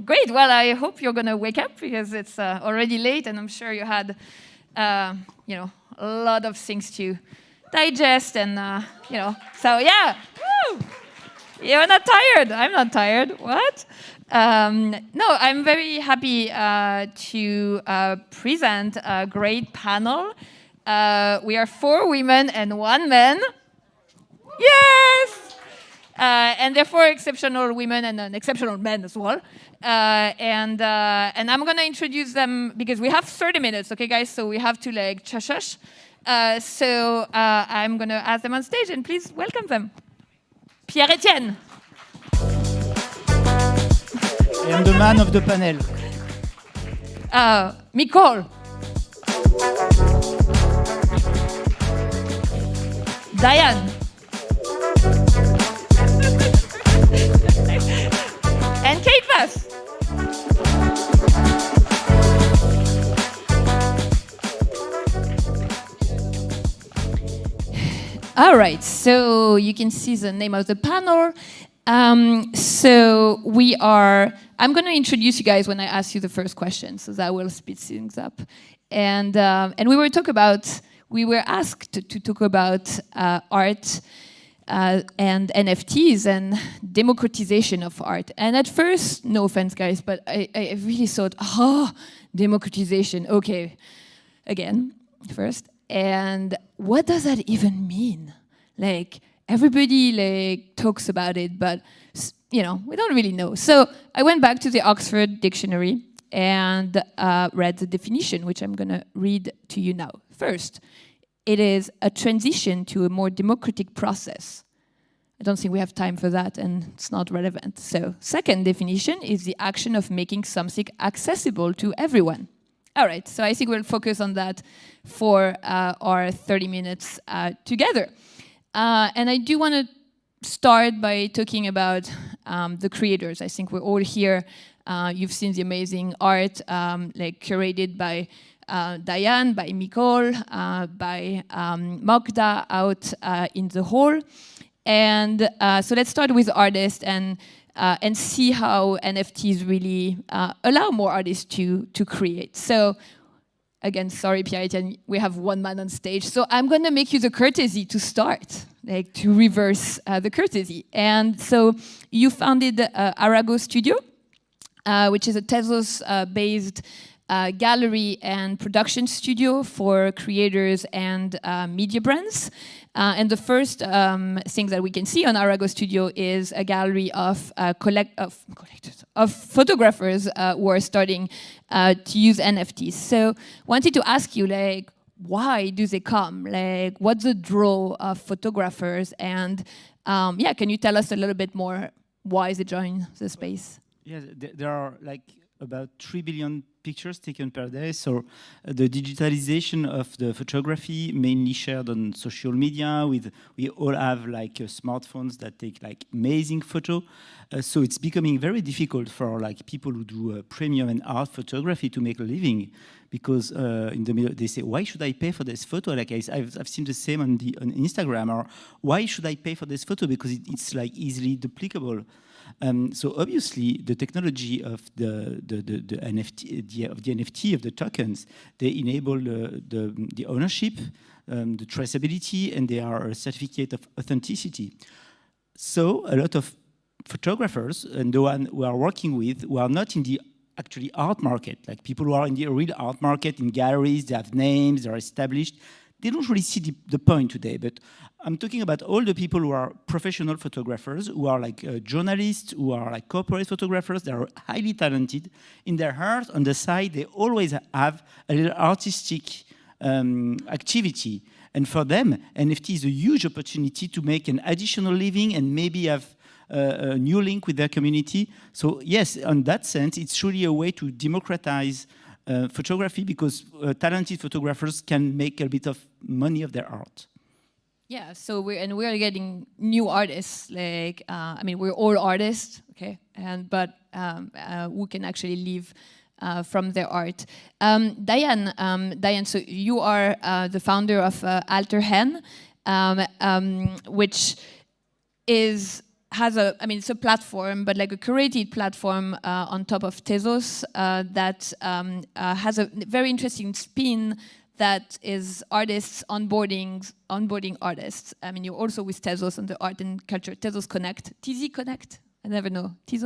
Great. Well, I hope you're going to wake up because it's already late, and I'm sure you had, a lot of things to digest, and So yeah, woo! You're not tired. I'm not tired. What? No, I'm very happy to present a great panel. We are 4 women and 1 man. Yes! And they're 4 exceptional women and an exceptional man as well. And I'm going to introduce them because we have 30 minutes, okay, guys? So we have to shush. So I'm going to ask them on stage, and please welcome them. Pierre-Etienne. I am the man of the panel. Nicole. Diane. And Kate Bass. All right, so you can see the name of the panel. So I'm going to introduce you guys when I ask you the first question, so that will speed things up. And we were asked to talk about art and NFTs and democratization of art. And at first, no offense, guys, but I really thought, democratization, okay, again, first. And what does that even mean? Everybody talks about it, but we don't really know. So I went back to the Oxford Dictionary and read the definition, which I'm going to read to you now. First, it is a transition to a more democratic process. I don't think we have time for that, and it's not relevant. So second definition is the action of making something accessible to everyone. All right, so I think we'll focus on that for our 30 minutes together. And I do want to start by talking about the creators. I think we're all here. You've seen the amazing art curated by Diane, by Nicole, by Magda out in the hall. And so let's start with artists and see how NFTs really allow more artists to create. So again, sorry, Pierre-Etienne, we have 1 man on stage. So I'm going to make you the courtesy to start, to reverse the courtesy. And so you founded Arago Studio, which is a Tezos-based gallery and production studio for creators and media brands. And the first thing that we can see on Arago Studio is a gallery of photographers who are starting to use NFTs. So wanted to ask you, why do they come? What's the draw of photographers? And can you tell us a little bit more why they join the space? Yes, there are about 3 billion pictures taken per day. So the digitalization of the photography, mainly shared on social media. We all have smartphones that take amazing photo. So it's becoming very difficult for people who do premium and art photography to make a living, because in the middle they say, why should I pay for this photo? I've seen the same on Instagram, or why should I pay for this photo? Because it's easily duplicable. So obviously, the technology of the NFT, of the tokens, they enable the ownership, the traceability, and they are a certificate of authenticity. So a lot of photographers, and the one we are working with, who are not in the actually art market, people who are in the real art market, in galleries, they have names, they are established. They don't really see the point today, but I'm talking about all the people who are professional photographers, who are journalists, who are corporate photographers. They are highly talented. In their heart, on the side, they always have a little artistic activity. And for them, NFT is a huge opportunity to make an additional living and maybe have a new link with their community. So yes, in that sense, it's really a way to democratize photography, because talented photographers can make a bit of money of their art. Yeah, so we're getting new artists. We're all artists, okay, but who can actually live from their art. Diane, so you are the founder of Alter Hen, which is has I mean, it's a platform, but like a curated platform on top of Tezos that has a very interesting spin that is artists onboarding artists. I mean, you're also with Tezos on the art and culture, Tezos Connect, TZ Connect, I never know, TZ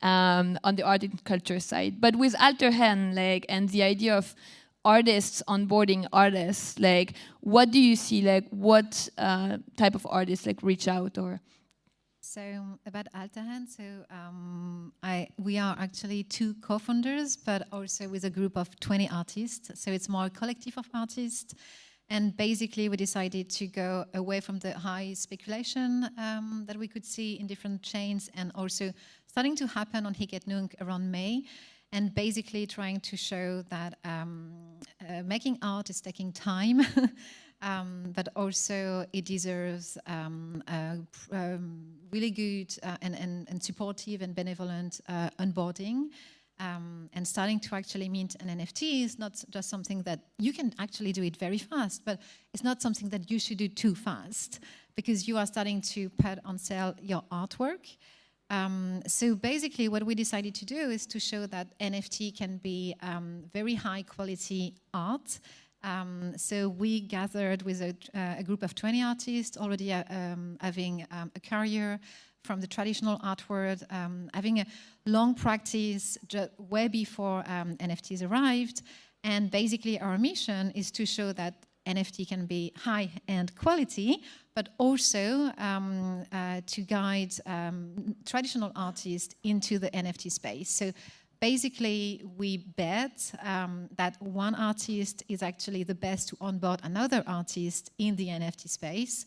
on the art and culture side. But with Alterhen, like, and the idea of artists onboarding artists, like, what do you see, like, what type of artists, like, reach out or? So about Alterhen, we are actually 2 co-founders, but also with a group of 20 artists. So it's more a collective of artists. And basically we decided to go away from the high speculation that we could see in different chains and also starting to happen on Hic et Nunc around May. And basically trying to show that making art is taking time. But also it deserves really good and supportive and benevolent onboarding. And starting to actually mint an NFT is not just something that you can actually do it very fast, but it's not something that you should do too fast because you are starting to put on sale your artwork. So basically what we decided to do is to show that NFT can be very high quality art. So we gathered with a group of 20 artists already having a career from the traditional art world, having a long practice way before NFTs arrived. And basically our mission is to show that NFT can be high-end quality, but also to guide traditional artists into the NFT space. So basically, we bet that one artist is actually the best to onboard another artist in the NFT space.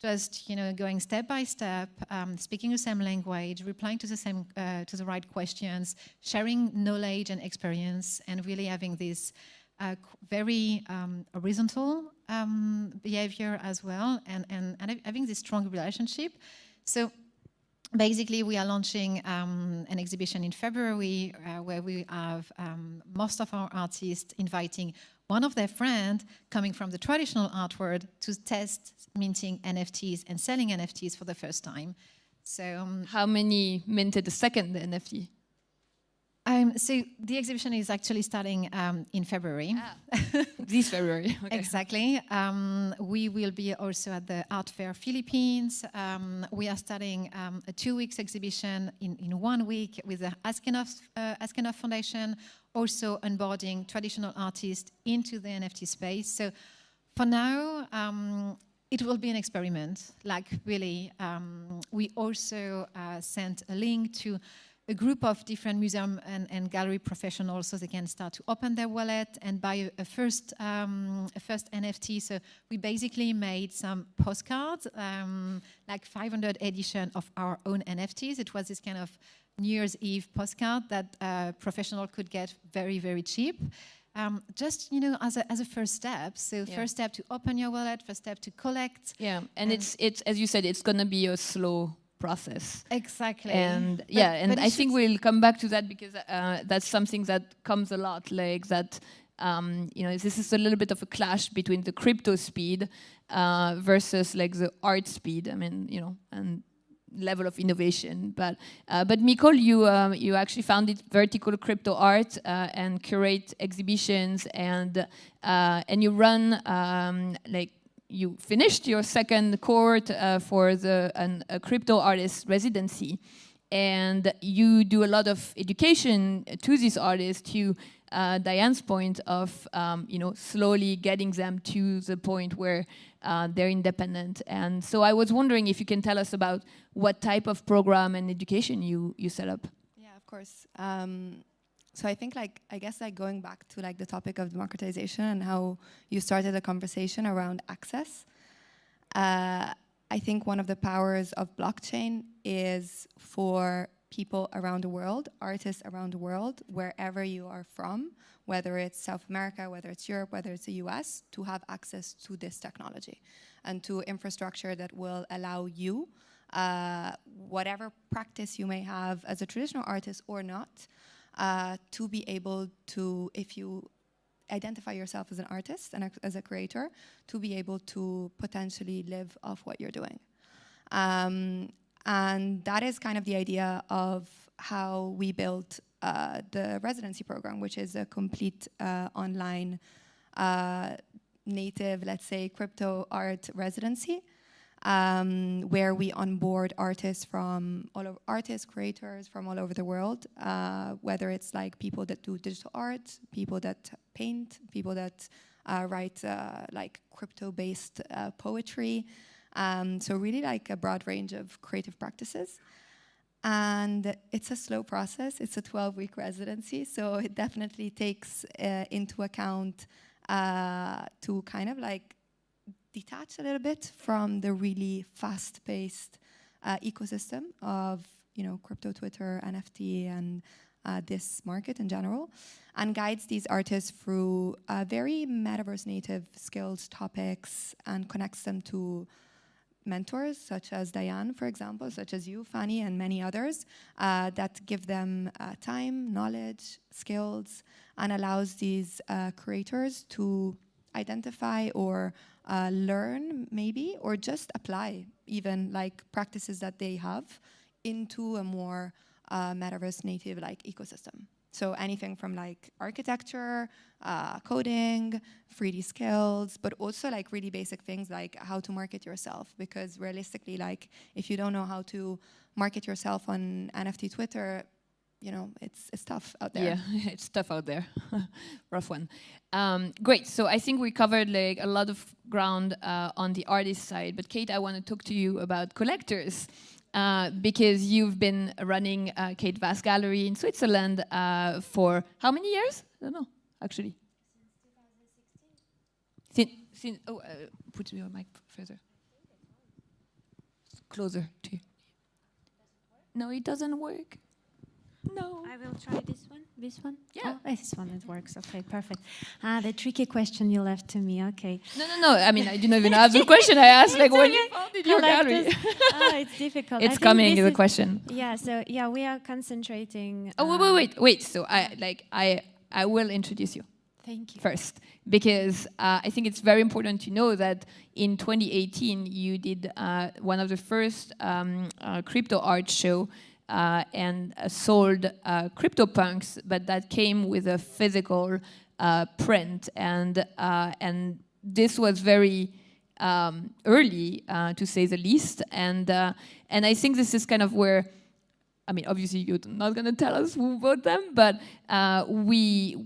Just going step by step, speaking the same language, replying to the right questions, sharing knowledge and experience, and really having this very horizontal behavior as well, and having this strong relationship. So basically, we are launching an exhibition in February where we have most of our artists inviting one of their friends coming from the traditional art world to test minting NFTs and selling NFTs for the first time. So, how many minted the second NFT? So the exhibition is actually starting in February. This February. Okay. Exactly. We will be also at the Art Fair Philippines. We are starting a 2 weeks exhibition in 1 week with the Ask Enough Foundation, also onboarding traditional artists into the NFT space. So for now, it will be an experiment. Like really, we also sent a link to a group of different museum and gallery professionals so they can start to open their wallet and buy a first NFT. So we basically made some postcards, like 500 edition of our own NFTs. It was this kind of New Year's Eve postcard that a professional could get very, very cheap. Just, as a first step. So first step to open your wallet, first step to collect. Yeah, and it's as you said, it's going to be a slow process. Exactly. And but I think we'll come back to that because that's something that comes a lot, like that. This is a little bit of a clash between the crypto speed versus like the art speed. I mean, and level of innovation. But Mikol, you actually founded Vertical Crypto Art and curate exhibitions and you run you finished your second cohort for a crypto artist residency, and you do a lot of education to these artists to Diane's point of slowly getting them to the point where they're independent. And so I was wondering if you can tell us about what type of program and education you set up. Yeah, of course. So I think going back to the topic of democratization and how you started a conversation around access. I think one of the powers of blockchain is for people around the world, artists around the world, wherever you are from, whether it's South America, whether it's Europe, whether it's the US, to have access to this technology and to infrastructure that will allow you, whatever practice you may have as a traditional artist or not, to be able to, if you identify yourself as an artist and as a creator, to be able to potentially live off what you're doing. And that is kind of the idea of how we built the residency program, which is a complete online native, let's say, crypto art residency, where we onboard artists from creators from all over the world, whether it's like people that do digital art, people that paint, people that write like crypto-based poetry. So really like a broad range of creative practices. And it's a slow process. It's a 12-week residency, so it definitely takes into account to kind of like detach a little bit from the really fast-paced ecosystem of, you know, crypto, Twitter, NFT, and this market in general, and guides these artists through very metaverse-native skills, topics, and connects them to mentors such as Diane, for example, such as you, Fanny, and many others that give them time, knowledge, skills, and allows these creators to identify or learn maybe, or just apply even like practices that they have into a more metaverse native like ecosystem. So anything from like architecture, coding, 3D skills, but also like really basic things like how to market yourself. Because realistically, like if you don't know how to market yourself on NFT Twitter, you know, it's tough out there. Yeah, it's tough out there. Rough one. Great. So I think we covered like a lot of ground on the artist side. But Kate, I want to talk to you about collectors. Because you've been running Kate Vass Gallery in Switzerland for how many years? I don't know, actually. Since 2016. Put your mic further. Closer to you. No, it doesn't work. No. I will try this one. This one? Yeah. Oh, this one, it works. Okay, perfect. The tricky question you left to me. Okay. No. I mean, I didn't even ask the question. I asked, like, when you founded your gallery. It's difficult. It's coming, the question. Yeah, so, yeah, we are concentrating... Oh, wait. So, I will introduce you. Thank you. First, because I think it's very important to know that in 2018, you did one of the first crypto art show and sold CryptoPunks, but that came with a physical print, and this was very early, to say the least, and I think this is kind of where, I mean, obviously you're not going to tell us who bought them, but we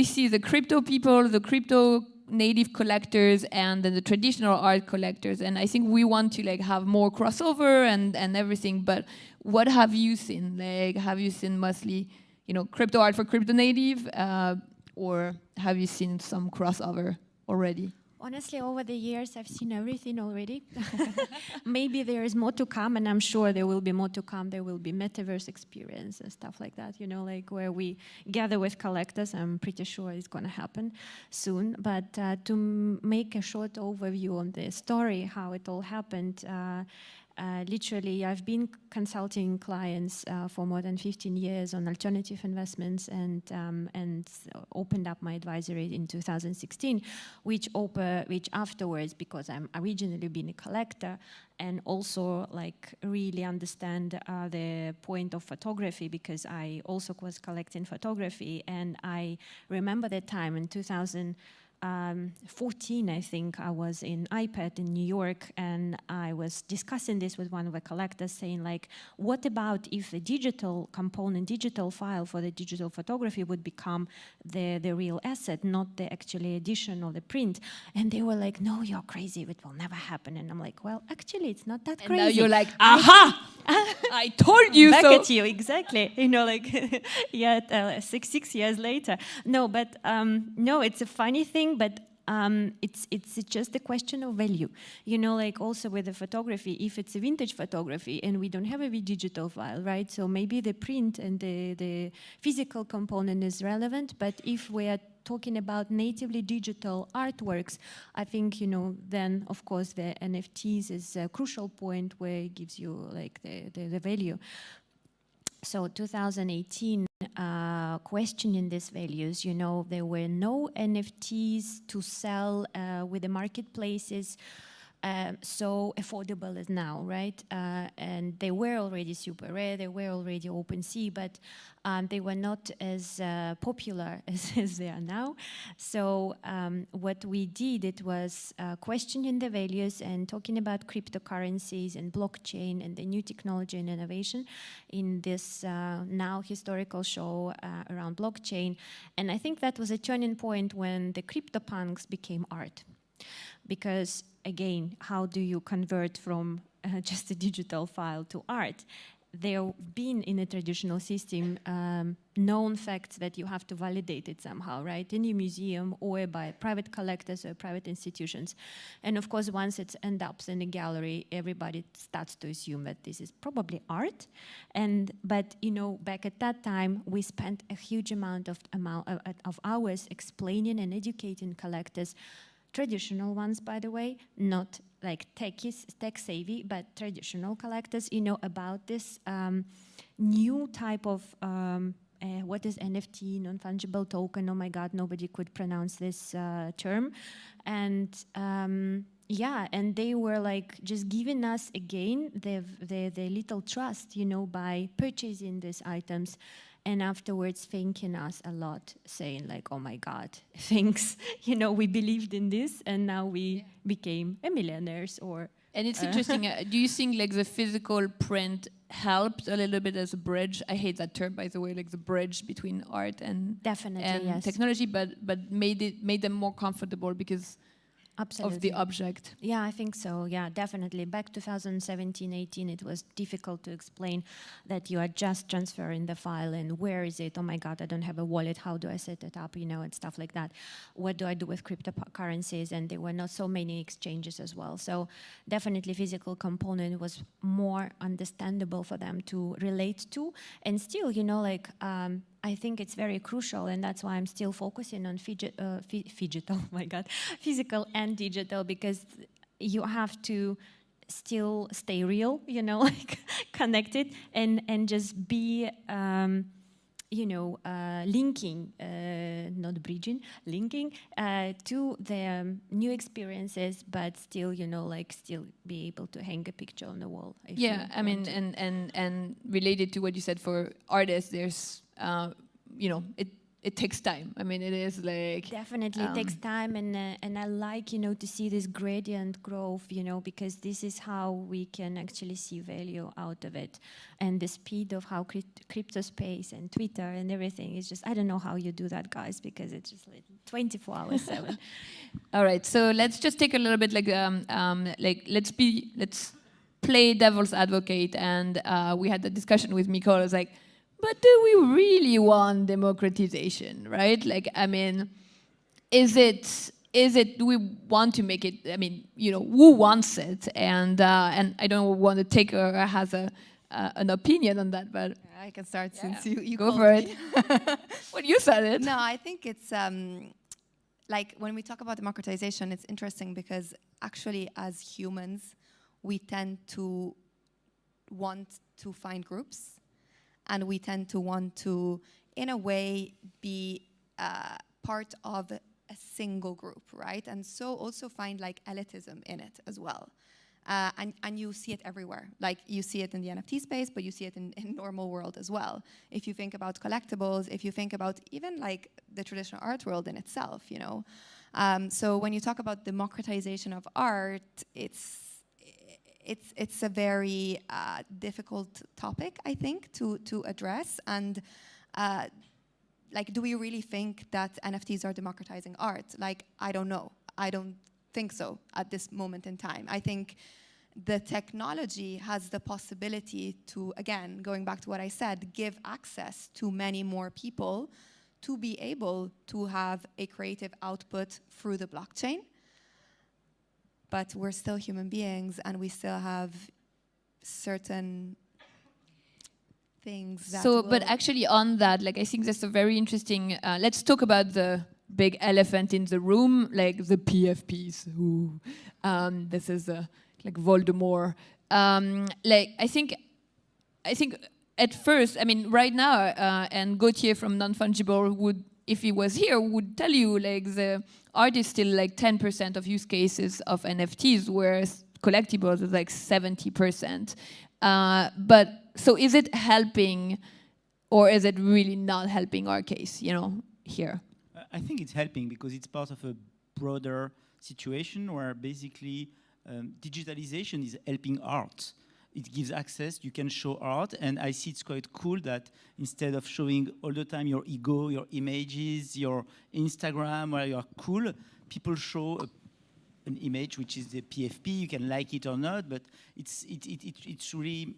see the crypto people, the crypto native collectors, and then the traditional art collectors, and I think we want to like have more crossover and everything. But what have you seen? Like, have you seen mostly, you know, crypto art for crypto native, or have you seen some crossover already? Honestly, over the years, I've seen everything already. Maybe there is more to come, and I'm sure there will be more to come. There will be metaverse experience and stuff like that, you know, like where we gather with collectors. I'm pretty sure it's going to happen soon. But to make a short overview on the story, how it all happened, literally, I've been consulting clients for more than 15 years on alternative investments, and opened up my advisory in 2016, which afterwards, because I'm originally been a collector and also like really understand the point of photography, because I also was collecting photography, and I remember that time in 2014, I think, I was in iPad in New York, and I was discussing this with one of the collectors, saying like, what about if a digital component, digital file for the digital photography would become the real asset, not the actually edition or the print? And they were like, no, you're crazy, it will never happen. And I'm like, well, actually, it's not that crazy. And now you're like, aha! I told you back so. at you, exactly. You know, like, yeah, 6 years later. No, but no, it's a funny thing, but it's just a question of value. You know, like also with the photography, if it's a vintage photography and we don't have a digital file, right? So maybe the print and the physical component is relevant, but if we are talking about natively digital artworks, I think, you know, then of course the NFTs is a crucial point where it gives you like the value. So 2018, questioning these values, you know, there were no NFTs to sell with the marketplaces. so affordable as now, right? And they were already super rare, they were already OpenSea, but they were not as popular as they are now. So what we did, it was questioning the values and talking about cryptocurrencies and blockchain and the new technology and innovation in this now historical show around blockchain. And I think that was a turning point when the CryptoPunks became art. Because again, how do you convert from just a digital file to art? There have been in a traditional system known facts that you have to validate it somehow, right? In a museum or by private collectors or private institutions. And of course, once it ends up in a gallery, everybody starts to assume that this is probably art. But you know, back at that time, we spent a huge amount of hours explaining and educating collectors, traditional ones, by the way, not like tech-savvy, but traditional collectors, you know, about this new type of, what is NFT, non-fungible token? Oh my God, nobody could pronounce this term. And yeah, and they were like just giving us again the little trust, you know, by purchasing these items. And afterwards thanking us a lot, saying like, oh my God, thanks, you know, we believed in this and now we became millionaires or... And it's interesting, do you think like the physical print helped a little bit as a bridge? I hate that term, by the way, like the bridge between art and, yes. technology, but made them more comfortable because Absolutely. of the object. Yeah, I think so. Yeah, definitely. Back 2017, 18, it was difficult to explain that you are just transferring the file and where is it? Oh my God, I don't have a wallet. How do I set it up? You know, and stuff like that. What do I do with cryptocurrencies? And there were not so many exchanges as well. So definitely physical component was more understandable for them to relate to. And still, you know, like, I think it's very crucial, and that's why I'm still focusing on phygital, oh my God, physical and digital, because you have to still stay real, you know, like connected, and just be, you know, linking, not bridging, linking to the new experiences, but still, you know, like still be able to hang a picture on the wall. Yeah, I mean, and related to what you said for artists, there's, you know, it takes time. I mean, it is like... Definitely, it takes time, and I like, you know, to see this gradient growth, you know, because this is how we can actually see value out of it. And the speed of how crypto space and Twitter and everything is just, I don't know how you do that, guys, because it's just like 24 hours 7. All right, so let's just take a little bit like let's play devil's advocate, and we had the discussion with Nicole. I was like, but do we really want democratization, right? Like, I mean, is it? Do we want to make it? I mean, you know, who wants it? And I don't want to take or has an opinion on that, but I can start since you go for it. Well, you said it. No, I think it's like when we talk about democratization, it's interesting because actually, as humans, we tend to want to find groups. And we tend to want to, in a way, be part of a single group, right? And so also find like elitism in it as well. And you see it everywhere. Like you see it in the NFT space, but you see it in normal world as well. If you think about collectibles, if you think about even like the traditional art world in itself, you know. So when you talk about democratization of art, it's a very difficult topic, I think, to address. And like, do we really think that NFTs are democratizing art? Like, I don't know. I don't think so at this moment in time. I think the technology has the possibility to, again, going back to what I said, give access to many more people to be able to have a creative output through the blockchain. But we're still human beings, and we still have certain things that but actually on that, like, I think that's a very interesting... let's talk about the big elephant in the room, like the PFPs. Who, this is like Voldemort. Like, I think at first, I mean, right now, and Gauthier from Non-Fungible would if he was here, would tell you like the art is still like 10% of use cases of NFTs, whereas collectibles is like 70%. But so is it helping, or is it really not helping our case, you know, here? I think it's helping because it's part of a broader situation where basically digitalization is helping art. It gives access, you can show art, and I see it's quite cool that instead of showing all the time your ego, your images, your Instagram, where you're cool, people show an image which is the PFP, you can like it or not, but it's really,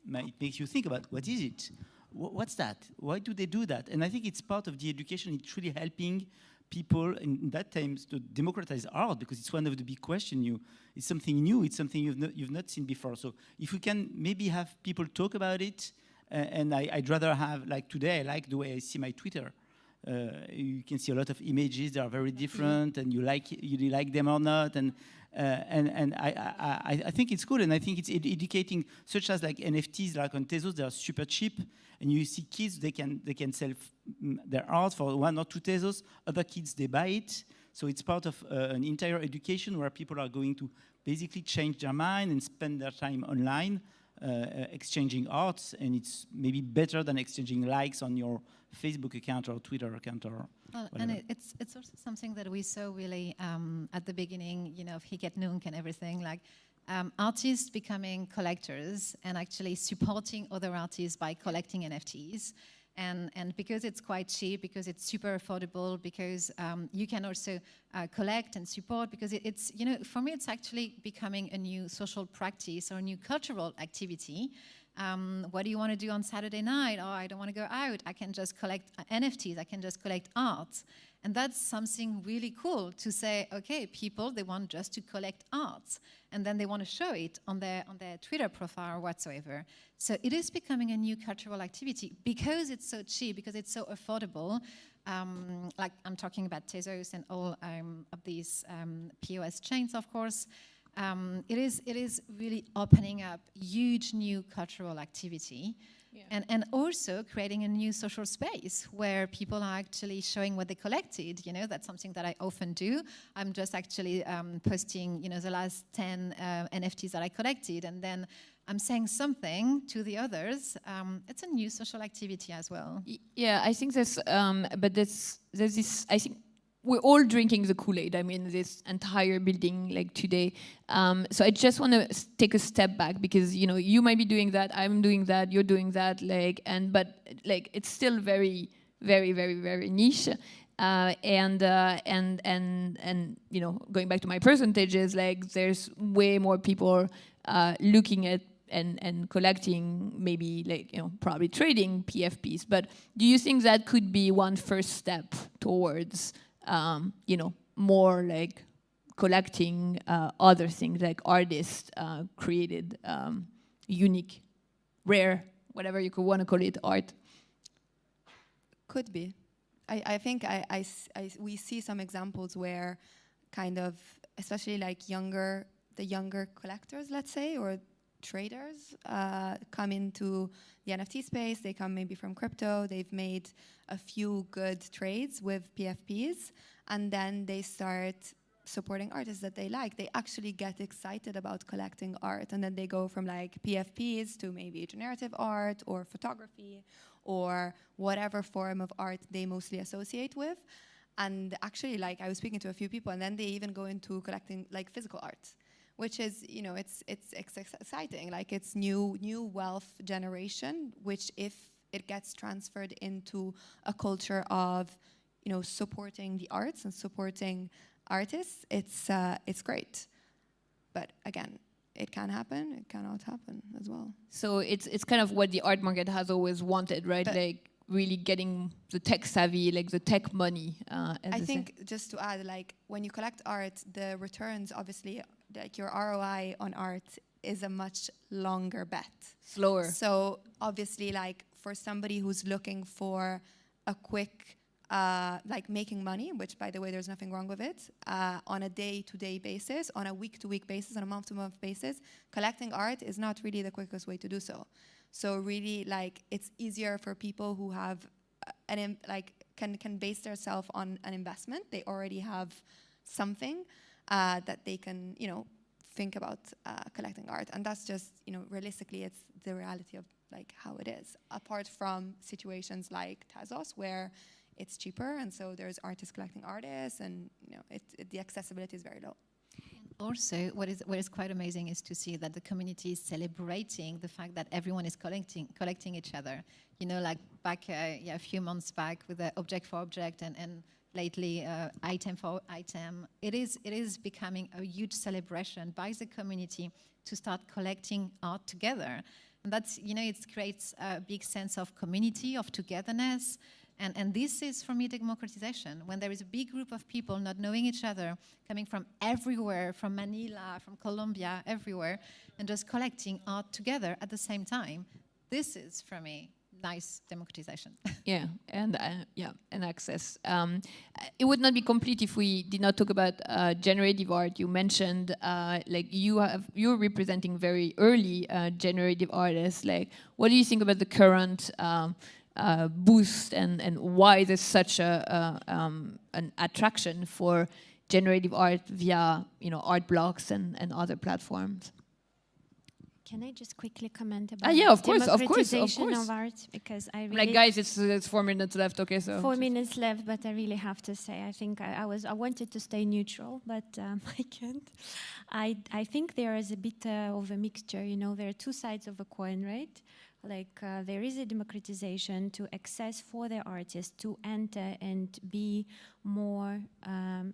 it makes you think about what is it? What's that? Why do they do that? And I think it's part of the education, it's really helping people in that time to democratize art, because it's one of the big questions. It's something new. It's something you've not seen before. So if we can maybe have people talk about it, and I'd rather have, like today, I like the way I see my Twitter. You can see a lot of images. They are very different, and you like them or not. And I think it's cool, and I think it's educating, such as like NFTs, like on Tezos, they are super cheap, and you see kids, they can sell their art for 1 or 2 Tezos. Other kids, they buy it. So it's part of an entire education where people are going to basically change their mind and spend their time online exchanging arts, and it's maybe better than exchanging likes on your Facebook account or Twitter account or whatever. And it's also something that we saw really at the beginning, you know, of Hic et Nunc and everything, like artists becoming collectors and actually supporting other artists by collecting NFTs. And because it's quite cheap, because it's super affordable, because you can also collect and support, because it's, you know, for me, it's actually becoming a new social practice or a new cultural activity. What do you want to do on Saturday night? Oh, I don't want to go out. I can just collect NFTs. I can just collect art. And that's something really cool to say, okay, people, they want just to collect art. And then they want to show it on their Twitter profile or whatsoever. So it is becoming a new cultural activity because it's so cheap, because it's so affordable. Like I'm talking about Tezos and all of these POS chains, of course. It is really opening up huge new cultural activity. Yeah. And also creating a new social space where people are actually showing what they collected. You know, that's something that I often do. I'm just actually posting, you know, the last 10 NFTs that I collected, and then I'm saying something to the others. It's a new social activity as well. Yeah, I think there's this, I think, we're all drinking the Kool-Aid. I mean, this entire building, like today. So I just want to take a step back because, you know, you might be doing that, I'm doing that, you're doing that, like, but like it's still very, very, very, very niche. And you know, going back to my percentages, like there's way more people looking at and collecting, maybe like, you know, probably trading PFPs. But do you think that could be one first step towards you know, more like collecting other things, like artists created unique, rare, whatever you could want to call it, art? Could be. I think we see some examples where kind of, especially like the younger collectors, let's say, or traders come into the NFT space. They come maybe from crypto. They've made a few good trades with PFPs, and then they start supporting artists that they like. They actually get excited about collecting art, and then they go from like PFPs to maybe generative art or photography or whatever form of art they mostly associate with. And actually, like I was speaking to a few people, and then they even go into collecting like physical art, which is, you know, it's exciting. Like it's new wealth generation, which if it gets transferred into a culture of, you know, supporting the arts and supporting artists, it's great. But again, it can happen, it cannot happen as well. So it's kind of what the art market has always wanted, right? But like really getting the tech savvy, like the tech money. I think just to add, like when you collect art, the returns, obviously, like your ROI on art is a much longer bet. Slower. So obviously, like for somebody who's looking for a quick, like making money, which by the way, there's nothing wrong with it, on a day-to-day basis, on a week-to-week basis, on a month-to-month basis, collecting art is not really the quickest way to do so. So really, like, it's easier for people who have can base themselves on an investment. They already have something that they can, think about collecting art. And that's just, realistically, it's the reality of like how it is. Apart from situations like Tazos, where it's cheaper, and so there's artists collecting artists, and the accessibility is very low. Also, what is quite amazing is to see that the community is celebrating the fact that everyone is collecting each other. Like back a few months back with the object for object, and lately item for item. It is becoming a huge celebration by the community to start collecting art together. And that's, it creates a big sense of community, of togetherness. And this is, for me, democratization. When there is a big group of people not knowing each other, coming from everywhere, from Manila, from Colombia, everywhere, and just collecting art together at the same time. This is, for me, nice democratization. Yeah, and access. It would not be complete if we did not talk about generative art. You mentioned like you're representing very early generative artists. Like, what do you think about the current boost and why there's such an attraction for generative art via art blocks and other platforms? Can I just quickly comment about yeah, of course. democratization of art? Because I really... Like, guys, it's 4 minutes left, okay? So 4 minutes left, but I really have to say, I think I wanted to stay neutral, but I can't. I think there is a bit of a mixture, there are two sides of a coin, right? Like there is a democratization to access for the artists to enter and be more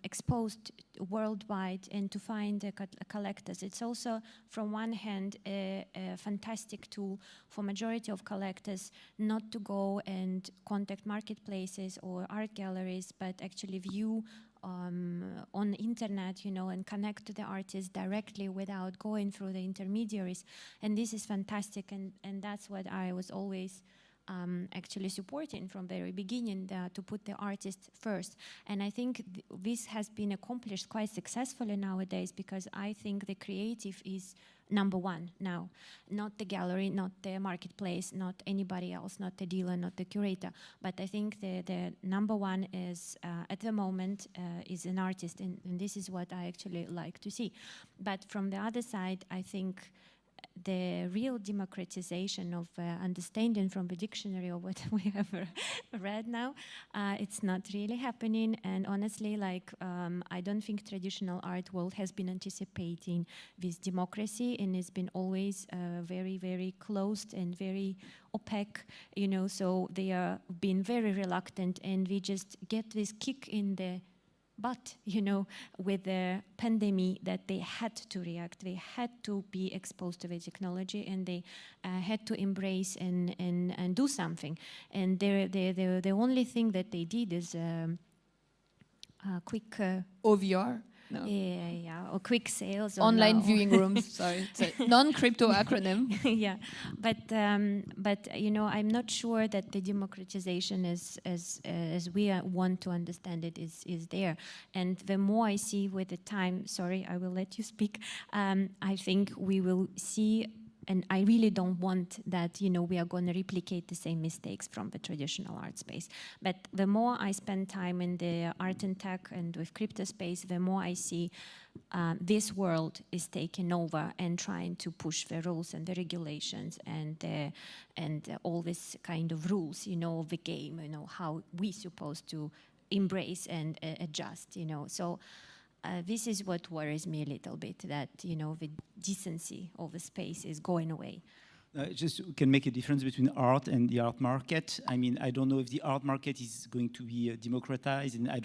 exposed worldwide and to find collectors. It's also, from one hand, a fantastic tool for majority of collectors not to go and contact marketplaces or art galleries, but actually view on the internet, and connect to the artists directly without going through the intermediaries. And this is fantastic, and that's what I was always actually supporting from the very beginning, to put the artist first. And I think this has been accomplished quite successfully nowadays, because I think the creative is number one now, not the gallery, not the marketplace, not anybody else, not the dealer, not the curator. But I think the number one is, at the moment, is an artist, and this is what I actually like to see. But from the other side, I think the real democratization of understanding from the dictionary of what we have read now, it's not really happening. And honestly, like, I don't think traditional art world has been anticipating this democracy, and it's been always very, very closed and very opaque, so they are being very reluctant, and we just get this kick in the butt, with the pandemic, that they had to react, they had to be exposed to the technology, and they had to embrace and do something. And the only thing that they did is quick... OVR? No. Yeah, or quick sales. Online viewing rooms, sorry. It's a non-crypto acronym. Yeah, but I'm not sure that the democratization as we want to understand it is there. And the more I see with the time, sorry, I will let you speak, I think we will see. And I really don't want that, we are going to replicate the same mistakes from the traditional art space. But the more I spend time in the art and tech and with crypto space, the more I see this world is taking over and trying to push the rules and the regulations and all this kind of rules, of the game, how we supposed to embrace and adjust, So. This is what worries me a little bit, that, the decency of the space is going away. Just can make a difference between art and the art market. I mean, I don't know if the art market is going to be democratized, and I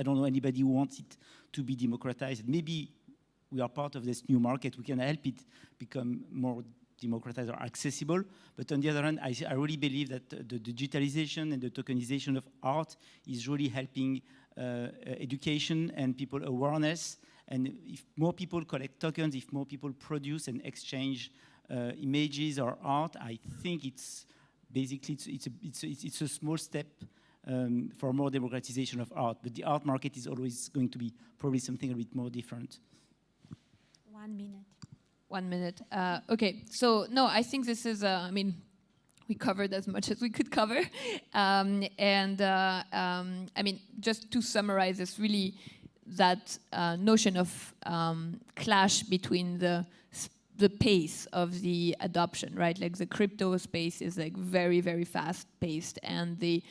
don't know anybody who wants it to be democratized. Maybe we are part of this new market. We can help it become more democratized or accessible. But on the other hand, I really believe that the digitalization and the tokenization of art is really helping education and people awareness. And if more people collect tokens, if more people produce and exchange images or art, I think it's basically it's a small step for more democratization of art. But the art market is always going to be probably something a bit more different. 1 minute. 1 minute. Okay, so no, I think this is, we covered as much as we could cover. I mean, just to summarize, it's really that notion of clash between the pace of the adoption, right? Like the crypto space is like very, very fast paced, and the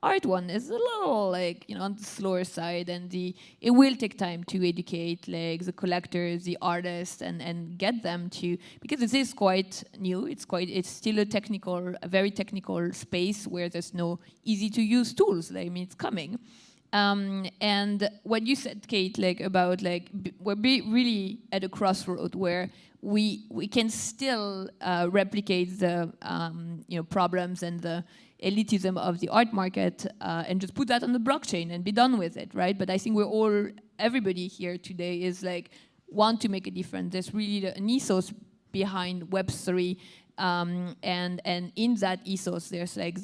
art one is a little like, you know, on the slower side, and it will take time to educate like the collectors, the artists, and get them to, because this is quite new. It's still a very technical space where there's no easy to use tools. I mean, it's coming. And what you said, Kate, like about like we're really at a crossroad where we can still replicate the you know, problems and the elitism of the art market and just put that on the blockchain and be done with it, right? But I think everybody here today is like want to make a difference. There's really an ethos behind Web3, and in that ethos, there's like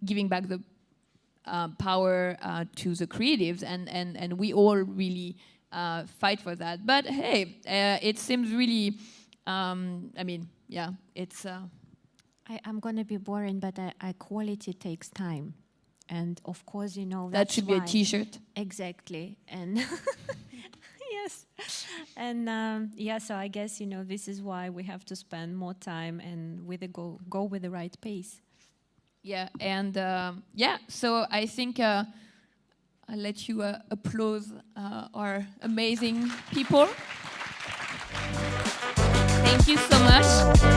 giving back the power to the creatives, and we all really fight for that. But hey, it seems really, I mean, yeah, it's. I'm going to be boring, but quality takes time. And of course, you know, that should be a T-shirt. Exactly. And yes. And yeah, so I guess, you know, this is why we have to spend more time and go with the right pace. Yeah, and yeah, so I think I'll let you applaud our amazing people. Thank you so much.